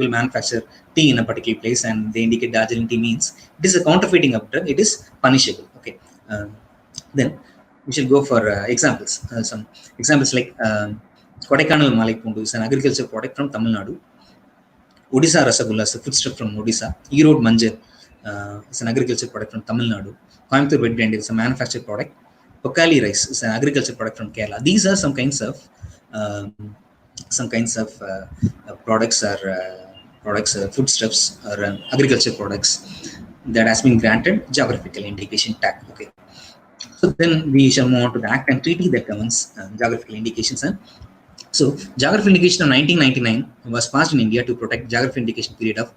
manufacture tea in a particular place and they indicate Darjeeling tea means it is a counterfeiting of drug. It is punishable. Okay, then we shall go for examples. Some examples like Kodaikanal Malai Pundu is an agriculture product from Tamil Nadu. Odisha Rasagulla is a foodstuff from Odisha. Erode Manjal is an agriculture product from Tamil Nadu. Coimbatore Wet Blend is a manufactured product. Pokali rice is an agriculture product from Kerala. These are um, products or foodstuffs or agriculture products that has been granted geographical indication tag. Okay, so then we shall move on to the act and treaty that governs geographical indications. And so geographical indication of 1999 was passed in India to protect geographical indication period of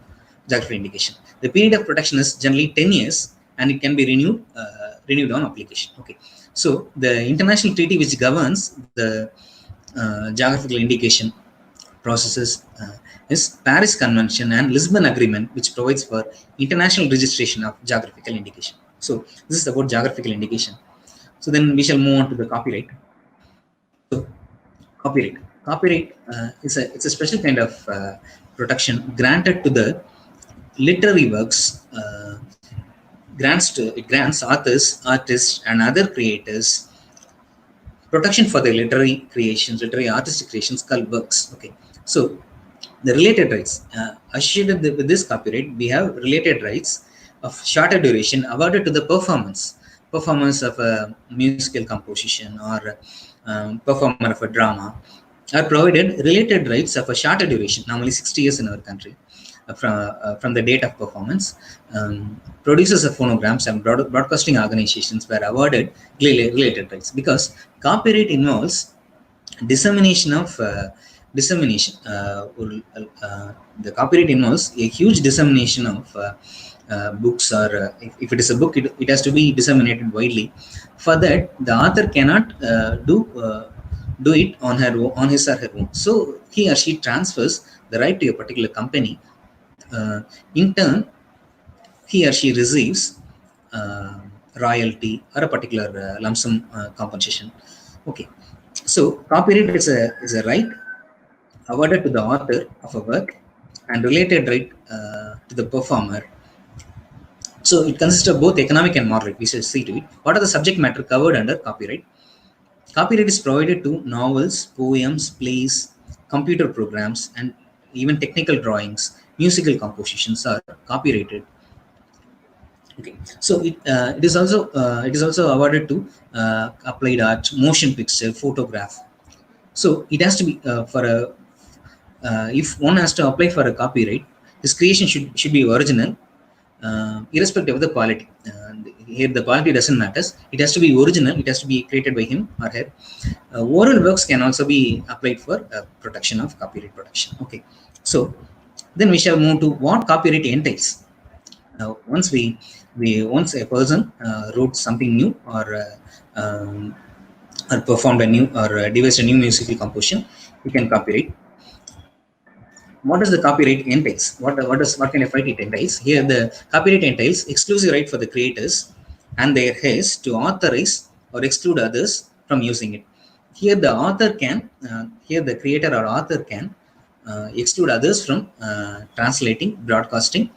geographical indication. The period of protection is generally 10 years and it can be renewed on application. Okay, so the international treaty which governs the geographical indication processes is Paris Convention and Lisbon Agreement, which provides for international registration of geographical indication. So this is about geographical indication. So then we shall move on to the copyright. So copyright it's a special kind of protection granted to the literary works. It grants authors, artists, and other creators protection for their literary artistic creations called works. Okay, so the related rights associated with this copyright, we have related rights of shorter duration awarded to the performance of a musical composition or performer of a drama are provided related rights of a shorter duration, normally 60 years in our country, from the date of performance. Producers of phonograms and broadcasting organizations were awarded related rights because copyright involves dissemination of the copyright involves a huge dissemination of books, or if it is a book, it has to be disseminated widely. For that, the author cannot do it on his or her own. So he or she transfers the right to a particular company. In turn, he or she receives royalty or a particular lump sum compensation. Okay, so copyright is a right awarded to the author of a work and related right to the performer. So it consists of both economic and moral right. We shall see to it. What are the subject matter covered under copyright? Copyright is provided to novels, poems, plays, computer programs, and even technical drawings. Musical compositions are copyrighted. Okay, so it is also awarded to applied art, motion picture, photograph. So it has to be for a if one has to apply for a copyright, his creation should be original, irrespective of the quality. Here the quality doesn't matter. It has to be original. It has to be created by him or her. Oral works can also be applied for protection of copyright protection. Okay, so then we shall move to what copyright entails. Once a person wrote something new, or performed a new, or devised a new musical composition, he can copyright. What does the copyright entails? What kind of right it entails? Here the copyright entails exclusive right for the creators and their heirs to authorize or exclude others from using it. Here the author can here the creator or author can exclude others from translating, broadcasting,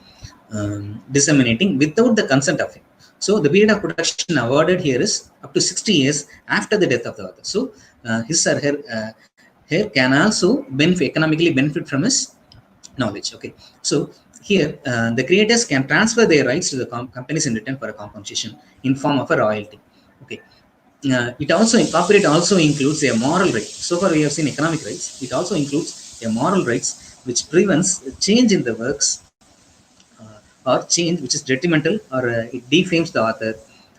disseminating without the consent of him. So the period of protection awarded here is up to 60 years after the death of the author. So his or her can also economically benefit from his knowledge. Okay, so here the creators can transfer their rights to the companies in return for a compensation in form of a royalty. Okay, it also copyright also includes a moral right. So far we have seen economic rights. It also includes a moral rights which prevents change in the works, or change which is detrimental, or it defames the author.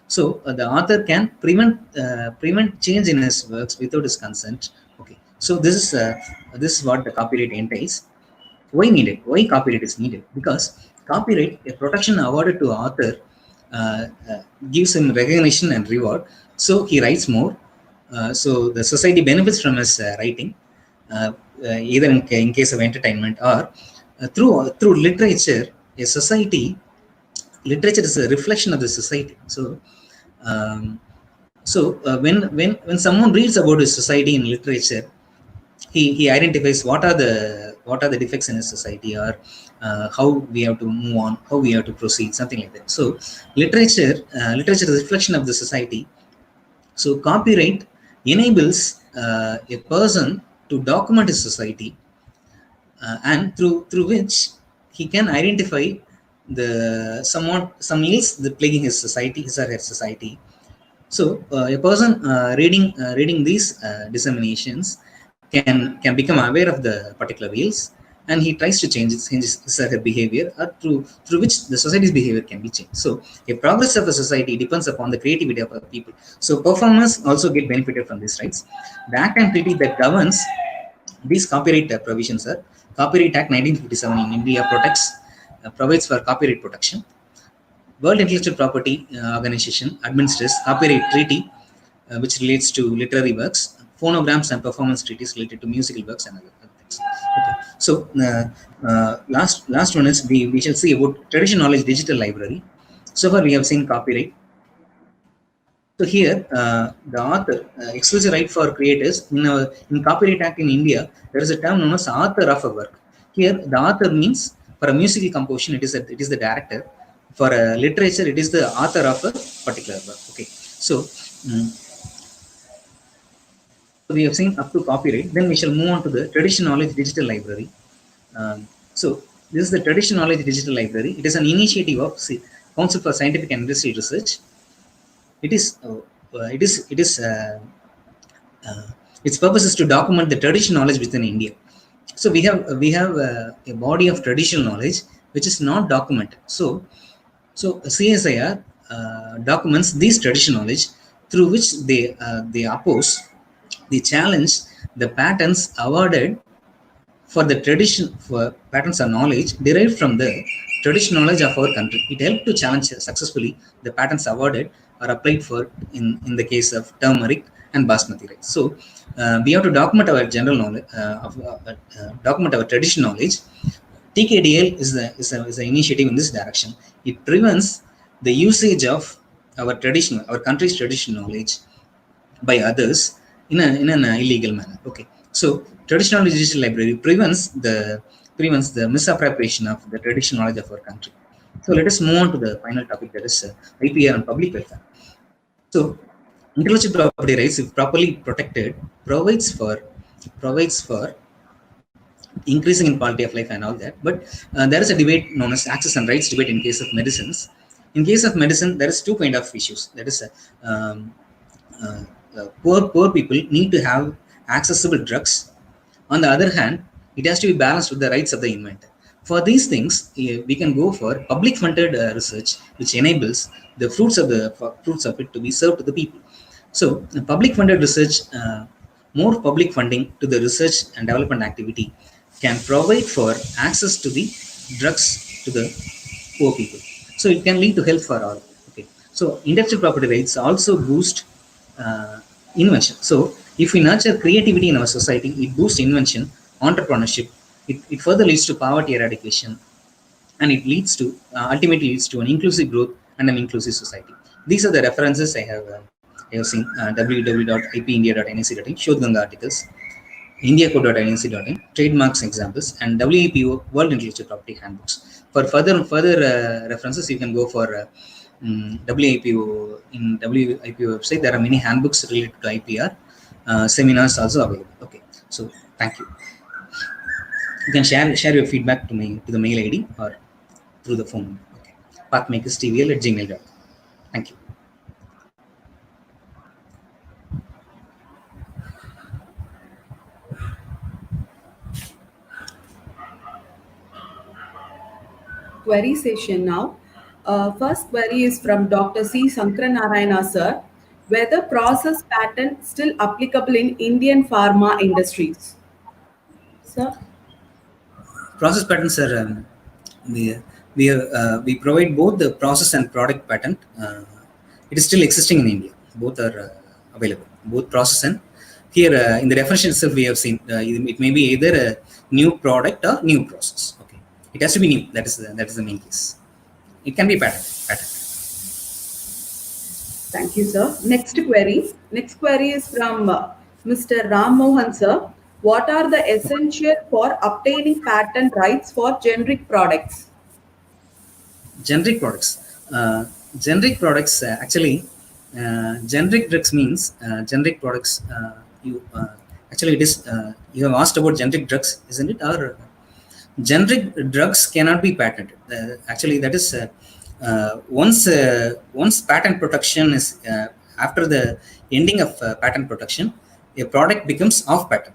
So the author can prevent change in his works without his consent. Okay, so this is what the copyright entails. Why needed? Why copyright is needed? Because copyright, a protection awarded to author, uh, uh, gives him recognition and reward. So he writes more. So the society benefits from his writing, uh, either in case of entertainment, or through literature. A society, literature is a reflection of the society. So um, when someone reads about his society in literature, he identifies what are the defects in a society, or how we have to move on, how we have to proceed, something like that. So literature is a reflection of the society. So copyright enables a person to document his society, and through which he can identify the some ills that plaguing his society, his or her society. So a person reading these disseminations can become aware of the particular ills, and he tries to change his or her behavior, or through which the society's behavior can be changed. So a progress of a society depends upon the creativity of our people. So performers also get benefited from these rights. The act and treaty that governs these copyright provisions are Copyright Act 1957 in India provides for copyright protection. World Intellectual Property Organization administers copyright treaty, which relates to literary works, phonograms, and performance treaties related to musical works and other things. Okay. So last one is we shall see about traditional knowledge digital library. So far we have seen copyright. So here, the author, exclusive right for creators in Copyright Act in India, there is a term known as author of a work. Here, the author means for a musical composition, it is the director. For a literature, it is the author of a particular work. Okay, so we have seen up to copyright. Then we shall move on to the traditional knowledge digital library. So this is the traditional knowledge digital library. It is an initiative of Council for Scientific and Industrial Research. It is uh, its purpose is to document the traditional knowledge within India. So we have a body of traditional knowledge which is not documented. So CSIR documents these traditional knowledge through which they oppose, they challenge the patents awarded for the tradition, for patterns of knowledge derived from the traditional knowledge of our country. It helped to challenge successfully the patents awarded or applied for in the case of turmeric and basmati rice. So we have to document our general knowledge, document our traditional knowledge. TKDL is an initiative in this direction. It prevents the usage of our country's traditional knowledge by others in an illegal manner. Okay, so traditional digital library prevents the misappropriation of the traditional knowledge of our country. So let us move on to the final topic, that is IPR and public welfare. So intellectual property rights, if properly protected, provides for increasing in quality of life and all that. But there is a debate known as access and rights debate in case of medicines. In case of medicine, there is two kind of issues. That is uh, poor people need to have accessible drugs. On the other hand, it has to be balanced with the rights of the inventor. For these things, we can go for public funded research, which enables the fruits of it to be served to the people. So public funded research, more public funding to the research and development activity can provide for access to the drugs to the poor people. So it can lead to health for all. Okay. So intellectual property rights also boost invention. So if we nurture creativity in our society, it boosts invention, entrepreneurship. It further leads to poverty eradication, and it leads to ultimately leads to an inclusive growth and an inclusive society. These are the references I have seen. www.ipindia.nic.in, Shodhganga articles, indiacode.inc.in, trademarks examples, and WIPO World Intellectual Property Handbooks. For further references, you can go for WIPO. In WIPO website, there are many handbooks related to IPR. Seminars also available. Okay, so thank you. You can share your feedback to the mail ID or through the phone. Okay, pathmakerstv@gmail.com. Thank you. Query session now. First query is from Dr. C. Sankaranarayana sir. Whether process patent still applicable in Indian pharma industries? Sir? Process patents are we provide both the process and product patent. It is still existing in India. Both are available. Both process and here in the definition itself we have seen it may be either a new product or new process. Okay, it has to be new. That is the main case. It can be patent. Thank you, sir. Next query. Next query is from Mr. Ram Mohan, sir. What are the essential for obtaining patent rights for generic products? Generic products. Generic products actually generic drugs means generic products. You actually it is you have asked about generic drugs, isn't it? Or generic drugs cannot be patented. Actually, that is once patent protection is after the ending of patent protection, a product becomes off patent.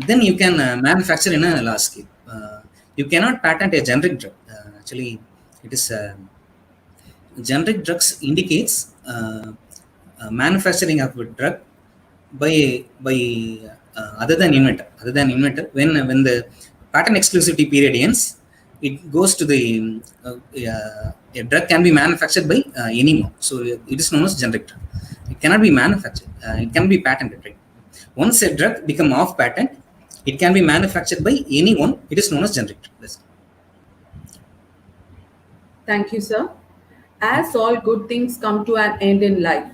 Then you can manufacture in a large scale. You cannot patent a generic drug. Actually, it is generic drugs indicates manufacturing of a drug by other than inventor. When the patent exclusivity period ends, it goes to the a drug can be manufactured by anyone. So it is known as generic drug. It cannot be manufactured. It can be patented. Right? Once a drug become off patent, it can be manufactured by anyone. It is known as generic drug. Thank you, sir. As all good things come to an end in life,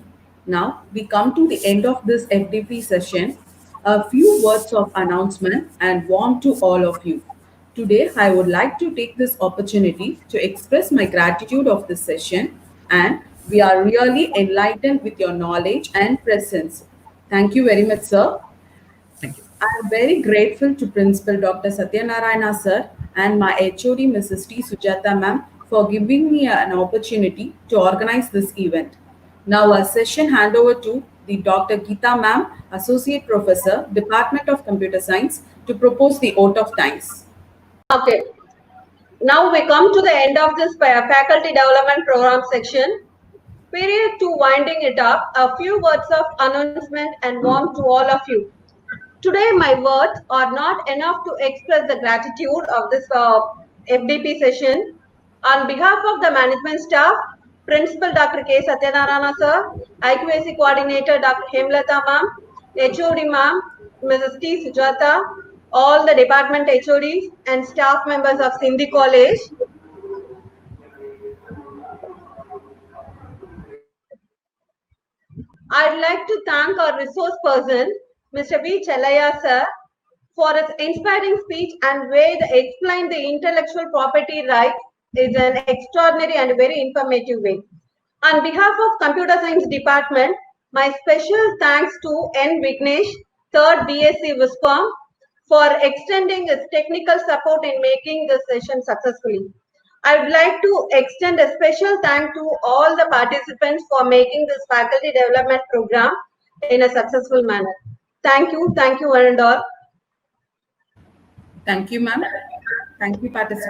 now we come to the end of this FDP session. A few words of announcement and warm to all of you. Today, I would like to take this opportunity to express my gratitude of this session, and we are really enlightened with your knowledge and presence. Thank you very much, sir. Thank you. I am very grateful to Principal Dr. Satyanarayana sir and my HOD Mrs. T. Sujata ma'am for giving me an opportunity to organize this event. Now a session handover to the Dr. Geeta ma'am, Associate Professor, Department of Computer Science, to propose the vote of thanks. Okay. Now we come to the end of this faculty development program section. Period to winding it up, a few words of announcement and warm to all of you. Today, my words are not enough to express the gratitude of this FDP session. On behalf of the management staff, Principal Dr. K. Satyanarayana sir, IQAC Coordinator Dr. Hemlata ma'am, HOD ma'am, Mrs. T. Sujata, all the department HODs and staff members of Sindhi College. I'd like to thank our resource person, Mr. V. Chalaya sir, for his inspiring speech and way they explained the intellectual property rights is an extraordinary and very informative way. On behalf of Computer Science Department, my special thanks to N. Vignesh, 3rd BSc Viscom, for extending his technical support in making this session successfully. I would like to extend a special thank to all the participants for making this faculty development program in a successful manner. Thank you, one and all. Thank you, ma'am. Thank you, participants.